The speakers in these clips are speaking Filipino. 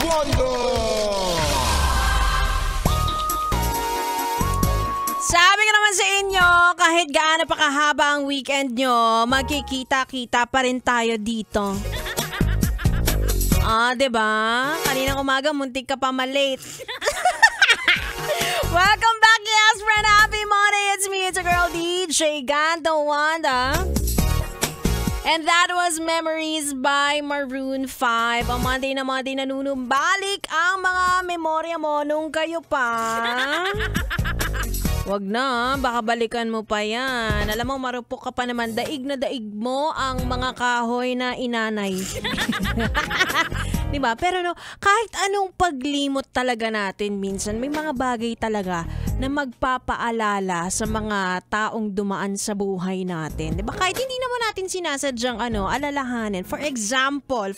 Wonder! Sabi ko naman sa inyo, kahit gaano pa kahaba ang weekend nyo, magkikita-kita pa rin tayo dito. Diba? Kaninang umaga, muntik ka pa malate. Welcome back, yes, friend. Happy Monday. It's me, it's your girl, DJ Ganto Wanda. And that was Memories by Maroon 5. Ang Monday na nanunumbalik ang mga memorya mo nung kayo pa. Wag na, baka balikan mo pa yan. Alam mo, marupok ka pa naman. Daig na daig mo ang mga kahoy na inanay. Diba? Pero no, kahit anong paglimot talaga natin minsan, may mga bagay talaga na magpapaalala sa mga taong dumaan sa buhay natin. Diba? Kahit hindi naman natin sinasadyang alalahanin. For example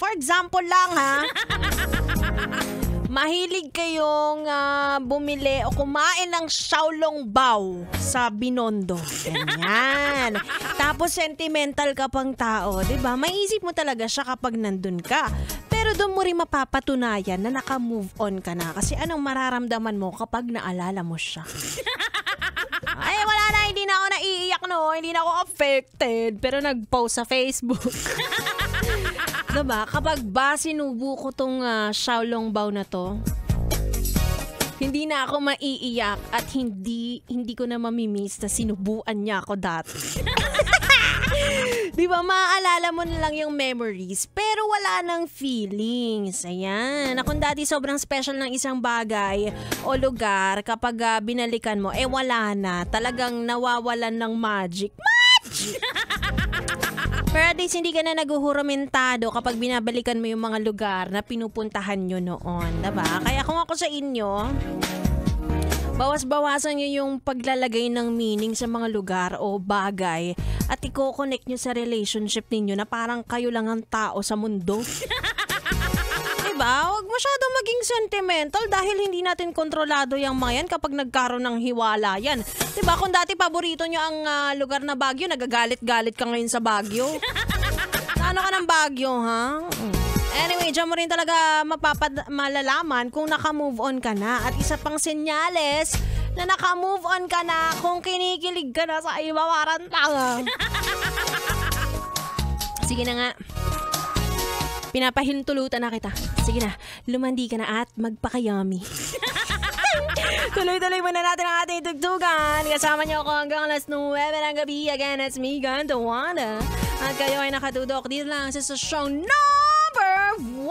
lang ha. Mahilig kayong bumili o kumain ng xiaolongbao sa Binondo. Ganyan. Tapos sentimental ka pang tao, 'di ba? Maiisip mo talaga siya kapag nandun ka. Pero doon mo rin mapapatunayan na naka-move on ka na. Kasi anong mararamdaman mo kapag naalala mo siya? Ay, wala na. Hindi na ako naiiyak, no? Hindi na ako affected. Pero nag-post sa Facebook. Diba? Kapag sinubo ko tong xiaolongbao na to, hindi na ako maiiyak at hindi ko na mamimiss na sinubuan niya ako dati. Diba, maaalala mo na lang yung memories, pero wala nang feelings. Ayan. Kung dati sobrang special ng isang bagay o lugar, kapag binalikan mo, wala na. Talagang nawawalan ng magic. Pero at least hindi ka na naguhuramentado kapag binabalikan mo yung mga lugar na pinupuntahan nyo noon. Diba? Kaya kung ako sa inyo, bawas-bawasan nyo yung paglalagay ng meaning sa mga lugar o bagay at i-connect nyo sa relationship ninyo na parang kayo lang ang tao sa mundo. Diba? Huwag masyado maging sentimental dahil hindi natin kontrolado yung mga yan kapag nagkaroon ng hiwala yan. Diba? Kung dati paborito nyo ang lugar na Baguio, nagagalit-galit ka ngayon sa Baguio. Ano ka ng Baguio, ha? Anyway, dyan mo rin talaga malalaman kung naka-move on ka na. At isa pang senyales na naka-move on ka na kung kinikilig ka na sa iba, parang tanga. Sige na nga. Pinapahintulutan na kita. Sige na, lumandi ka na at magpakayami. Tuloy-tuloy muna natin ang ating tugtugan. Kasama niyo ako hanggang alas 9 ng gabi. Again, it's me, Ganto Wanda. At kayo ay nakatudok dito lang sa stasyong number 1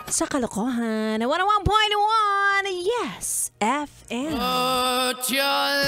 sa kalokohan. 101.1 Yes FM. Put your